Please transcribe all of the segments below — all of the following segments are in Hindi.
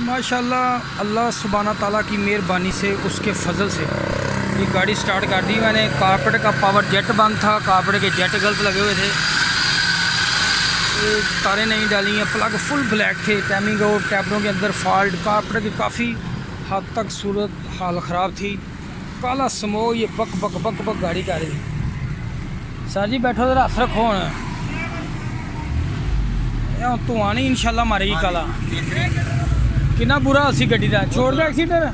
माशाल्लाह अल्लाह सुब्हाना ताला की मेहरबानी से उसके फजल से ये गाड़ी स्टार्ट कर दी मैंने। कारपेट का पावर जेट बंद था, कारपेट के जेट गलत लगे हुए थे, ये तारें नहीं डाली हैं, प्लग फुल ब्लैक थे, टाइमिंग और टैबलों के अंदर फॉल्ट, कारपेट की काफ़ी हद तक सूरत हाल ख़राब थी। काला स्मोक ये बक बक बक बक गाड़ी कर रही थी। सर जी बैठो ज़रा हथ रखो हूँ धुआं नहीं इंशाल्लाह मारेगी काला। कितना बुरा सी गड्डी का छोड़ दे एक्सीडेंट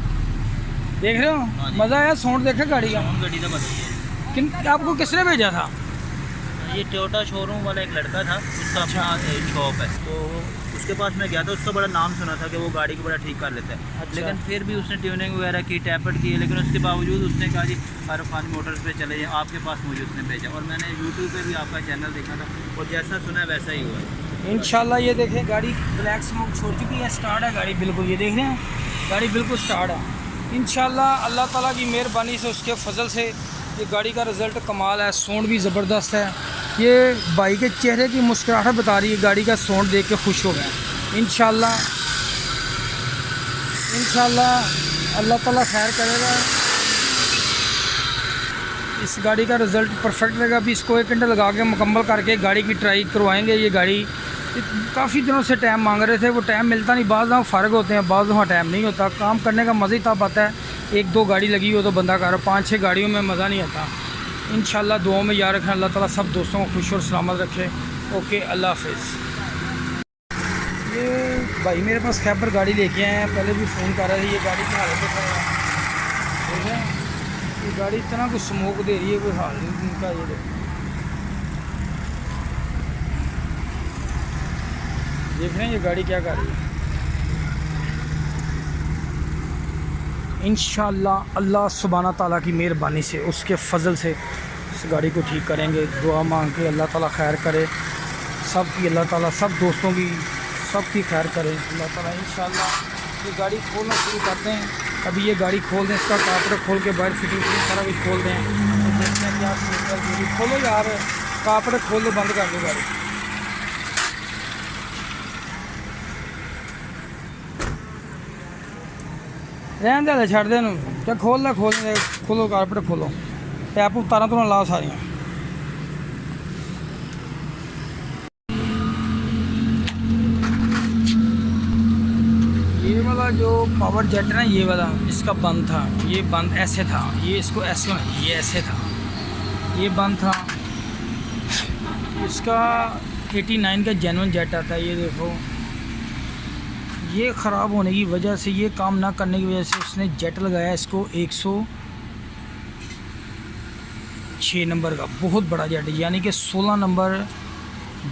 देख रहे हो। मज़ा आया साउंड देखे गाड़ी का। गाड़ी का किन आपको किसने भेजा था? ये टोयोटा शोरूम वाला एक लड़का था, उसका अपना शॉप है, तो उसके पास मैं गया था। उसका बड़ा नाम सुना था कि वो गाड़ी को बड़ा ठीक कर लेता है। अच्छा। लेकिन फिर भी उसने ट्यूनिंग वगैरह की, टैपट की, लेकिन उसके बावजूद उसने कहा जी आरफान मोटर्स पे चले जाए, आपके पास मुझे उसने भेजा। और मैंने यूट्यूब पे भी आपका चैनल देखा था और जैसा सुना वैसा ही हुआ है इंशाल्लाह। ये देखें गाड़ी ब्लैक स्मोक छोड़ चुकी है, स्टार्ट है गाड़ी बिल्कुल, ये देख रहे हैं गाड़ी बिल्कुल स्टार्ट है। इंशाल्लाह अल्लाह ताला की मेहरबानी से उसके फजल से ये गाड़ी का रिज़ल्ट कमाल है। साउंड भी ज़बरदस्त है। ये भाई के चेहरे की मुस्कुराहट बता रही है, गाड़ी का साउंड देख के खुश हो गए। इंशाल्लाह अल्लाह ताला खैर करेगा। इस गाड़ी का रिज़ल्ट परफेक्ट रहेगा। अभी इसको 1 घंटा लगा के मुकम्मल करके गाड़ी की ट्राई करवाएंगे। ये गाड़ी काफ़ी दिनों से टाइम मांग रहे थे, वो टाइम मिलता नहीं, बाज़ दफ़ा फ़र्क होते हैं, बाज़ दफ़ा टाइम नहीं होता। काम करने का मज़ा ही तब आता है 1-2 गाड़ी लगी हो तो बंदा कर, 5-6 गाड़ियों में मज़ा नहीं आता। इंशाल्लाह दुआ में याद रखें, अल्लाह ताला सब दोस्तों को खुश और सलामत रखे। ओके, अल्लाह हाफिज़। ये भाई मेरे पास खैबर गाड़ी लेके आए हैं, पहले भी फ़ोन कर रहे थे। ये गाड़ी की हालत देख रहे हैं, ये गाड़ी इतना कुछ स्मोक दे रही है, कोई हाल नहीं इनका। ये देख रहे हैं ये गाड़ी क्या कर रही है। इंशाल्लाह अल्लाह सुब्हाना ताला की मेहरबानी से उसके फजल से इस गाड़ी को ठीक करेंगे। दुआ मांग के अल्लाह ताला खैर करे सब की, अल्लाह ताला सब दोस्तों की सब की खैर करे अल्लाह ताला। इंशाल्लाह ये गाड़ी खोलना शुरू करते हैं। अभी ये गाड़ी खोल दें, इसका कारपेट खोल के बाहर फिटिंग सारा कुछ खोल दें तो देखते हैं क्या। खोलो यार, कारपेट खोल दो, बंद कर दो गाड़ी। रहन दे छड़ दे क्या खोल दे, खोलो कारपेट खोलो, टैप तारा तो ला सारियाँ। ये वाला जो पावर जेट है ना, ये वाला इसका बंद था, ये बंद ऐसे था, ये इसको ऐसे होना, ये ऐसे था, ये बंद था। इसका 89 का जेन्युइन जेट आता है। ये देखो, ये ख़राब होने की वजह से, ये काम ना करने की वजह से उसने जेट लगाया इसको 106 नंबर का बहुत बड़ा जेट, यानी कि 16 नंबर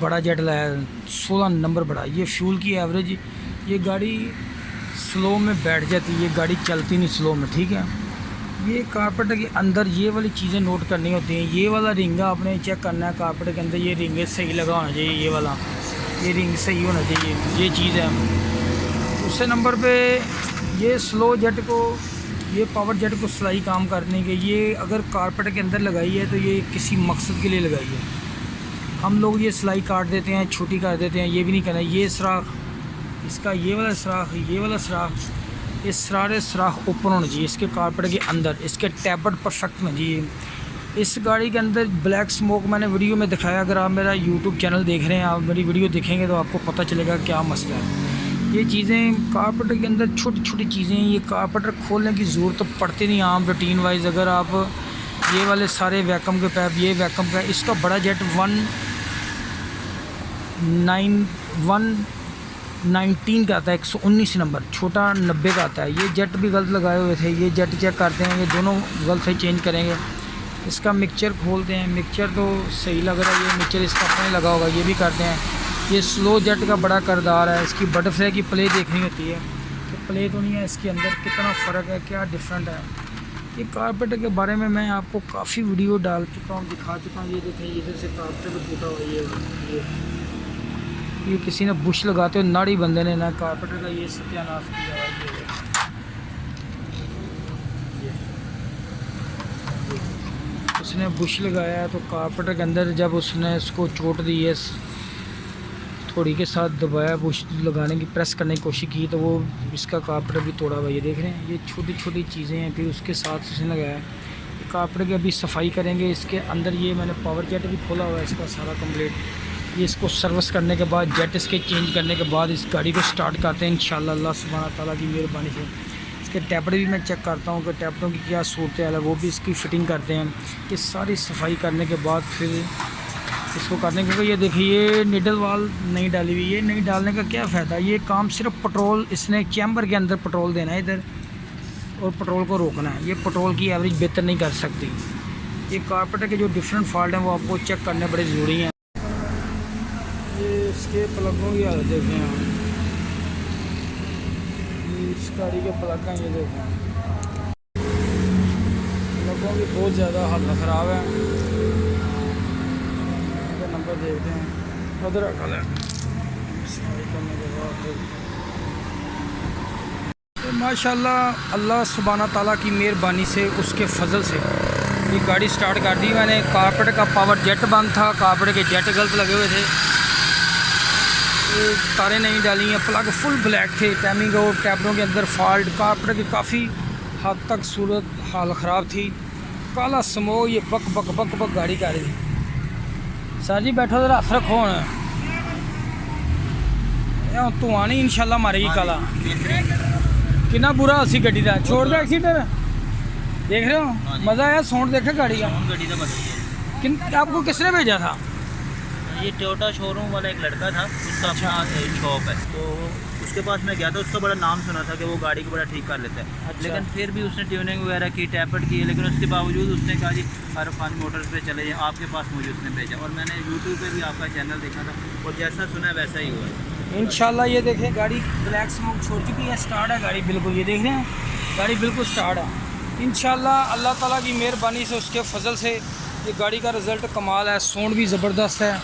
बड़ा जेट लाया, 16 नंबर बड़ा। ये फ्यूल की एवरेज, ये गाड़ी स्लो में बैठ जाती है, ये गाड़ी चलती नहीं स्लो में, ठीक है। ये कारपेट के अंदर ये वाली चीज़ें नोट करनी होती हैं। ये वाला रिंगा आपने चेक करना है, कारपेट के अंदर ये रिंग सही लगा होना चाहिए, ये वाला ये रिंग सही होना चाहिए, ये चीज़ है। दूसरे नंबर पे ये स्लो जेट को, ये पावर जेट को सिलाई काम करने के, ये अगर कारपेट के अंदर लगाई है तो ये किसी मकसद के लिए लगाई है। हम लोग ये सिलाई काट देते हैं, छोटी कर देते हैं, ये भी नहीं करना। ये सुराख इसका, ये वाला सुराख, ये वाला सुराख, ये सारे सुराख ओपन होने चाहिए इसके कारपेट के अंदर, इसके टैबट परफेक्ट होना चाहिए। इस गाड़ी के अंदर ब्लैक स्मोक मैंने वीडियो में दिखाया। अगर आप मेरा यूट्यूब चैनल देख रहे हैं, आप मेरी वीडियो देखेंगे तो आपको पता चलेगा क्या मसला है। ये चीज़ें कारपेट के अंदर छोटी छोटी चीज़ें, ये कारपेटर खोलने की ज़रूरत तो पड़ती नहीं आम रूटीन वाइज। अगर आप ये वाले सारे वैक्यूम के पैप, ये वैक्यूम का, इसका बड़ा जेट 119 का आता है, 119 नंबर, छोटा 90 का आता है। ये जेट भी गलत लगाए हुए थे, ये जेट चेक करते हैं, ये दोनों गलत है, चेंज करेंगे। इसका मिक्सचर खोलते हैं, मिक्सचर तो सही लग रहा है, ये मिक्सचर इसका अपने लगा होगा, ये भी करते हैं। ये स्लो जेट का बड़ा किरदार है। इसकी बटरफ्लाई की प्ले देखनी होती है कि प्ले तो नहीं है इसके अंदर, कितना फ़र्क है, क्या डिफरेंट है। ये कारपेट के बारे में मैं आपको काफ़ी वीडियो डाल चुका हूँ, दिखा चुका हूँ। ये देखें, इधर से कारपेट भी टूटा हुआ है। ये किसी ने बुश लगाते हुए नाड़ी बंदे ने ना कारपेट का ये सत्यानाश किया है। उसने बुश लगाया है तो कारपेट के अंदर जब उसने इसको चोट दी है, थोड़ी के साथ दबाया, वो लगाने की प्रेस करने की कोशिश की तो वो इसका कारपेट भी तोड़ा हुआ, ये देख रहे हैं। ये छोटी छोटी चीज़ें हैं। फिर उसके साथ उसने लगाया कारपेट की अभी सफाई करेंगे। इसके अंदर ये मैंने पावर जेट भी खोला हुआ है इसका सारा कंप्लीट। ये इसको सर्विस करने के बाद, जेट इसके चेंज करने के बाद इस गाड़ी को स्टार्ट करते हैं इंशाल्लाह अल्लाह सुब्हाना ताला की मेहरबानी से। इसके टैपड़े भी मैं चेक करता हूँ कि टैपड़ों की क्या सूरत हाल है, वो भी इसकी फ़िटिंग करते हैं। ये सारी सफाई करने के बाद फिर इसको करने, क्योंकि ये देखिए ये निडल वाल नहीं डाली हुई। ये नहीं डालने का क्या फ़ायदा, ये काम सिर्फ पेट्रोल, इसने चैम्बर के अंदर पेट्रोल देना है इधर और पेट्रोल को रोकना है। ये पेट्रोल की एवरेज बेहतर नहीं कर सकती। ये कारपेटर के जो डिफरेंट फॉल्ट हैं वो आपको चेक करने बड़े ज़रूरी हैं। ये इसके प्लगों की हालत देखें आप, ये इस गाड़ी के प्लग हैं, ये देखें प्लगों की बहुत ज़्यादा हालत ख़राब है। इनका नंबर देखते हैं उधर रखा है। सफाई करने के बाद तो माशाल्लाह अल्लाह सुब्हाना ताला की मेहरबानी से, उसके फजल से ये गाड़ी स्टार्ट कर दी मैंने। कारपेट का पावर जेट बंद था, कारपेट के जेट गलत लगे हुए थे, ये तारें नहीं डाली हैं, प्लग फुल ब्लैक थे, टाइमिंग और टैबलों के अंदर फॉल्ट, कारपेट की काफ़ी हद तक सूरत हाल ख़राब थी। काला स्मोक ये बक बक बक बक गाड़ी कर रही थी। सर जी बैठो ज़रा हथ रखो हूँ धुआं नहीं इंशाल्लाह मारेगी काला। कितना बुरा हसी गड्डी का छोड़ दे एक्सीडेंट देख रहे हो, मज़ा आया साउंड देखे गाड़ी का। गाड़ी का बदल किन आपको किसने भेजा था? ये टोयोटा शोरूम वाला एक लड़का था, उसका अपना शॉप है, तो उसके पास मैं गया था। उसका बड़ा नाम सुना था कि वो गाड़ी को बड़ा ठीक कर लेता है। अच्छा। लेकिन फिर भी उसने ट्यूनिंग वगैरह की, टैपट की, लेकिन उसके बावजूद उसने कहा जी अरफान मोटर्स पे चले जाएँ, आपके पास मुझे उसने भेजा। और मैंने यूट्यूब पे भी आपका चैनल देखा था और जैसा सुना वैसा ही हुआ है इंशाल्लाह। ये देखें गाड़ी ब्लैक स्मोक छोड़ चुकी है, स्टार्ट है गाड़ी बिल्कुल, ये देख रहे हैं गाड़ी बिल्कुल स्टार्ट है। इंशाल्लाह अल्लाह ताला की मेहरबानी से, उसके फजल से ये गाड़ी का रिज़ल्ट कमाल है। साउंड भी ज़बरदस्त है।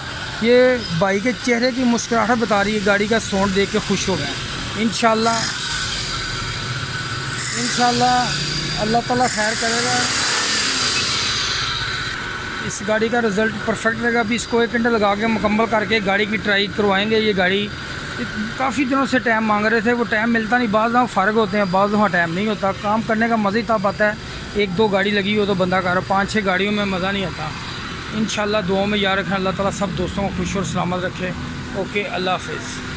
ये भाई के चेहरे की मुस्कुराहट बता रही है, गाड़ी का साउंड देख के खुश हो गए। इंशाल्लाह अल्लाह ताला खैर करेगा, इस गाड़ी का रिज़ल्ट परफेक्ट रहेगा। अभी इसको 1 घंटा लगा के मुकम्मल करके गाड़ी की ट्राई करवाएंगे। ये गाड़ी काफ़ी दिनों से टाइम मांग रहे थे, वो टाइम मिलता नहीं, बाज़ दफ़ा फ़र्क होते हैं, बाज़ दफ़ा टाइम नहीं होता। काम करने का मज़ा ही तब आता है 1-2 गाड़ी लगी हो तो बंदा कर, 5-6 गाड़ियों में मज़ा नहीं आता। इंशाल्लाह दुआओं में याद रखें, अल्लाह ताला सब दोस्तों को खुश और सलामत रखे। ओके, अल्लाह हाफ़िज़।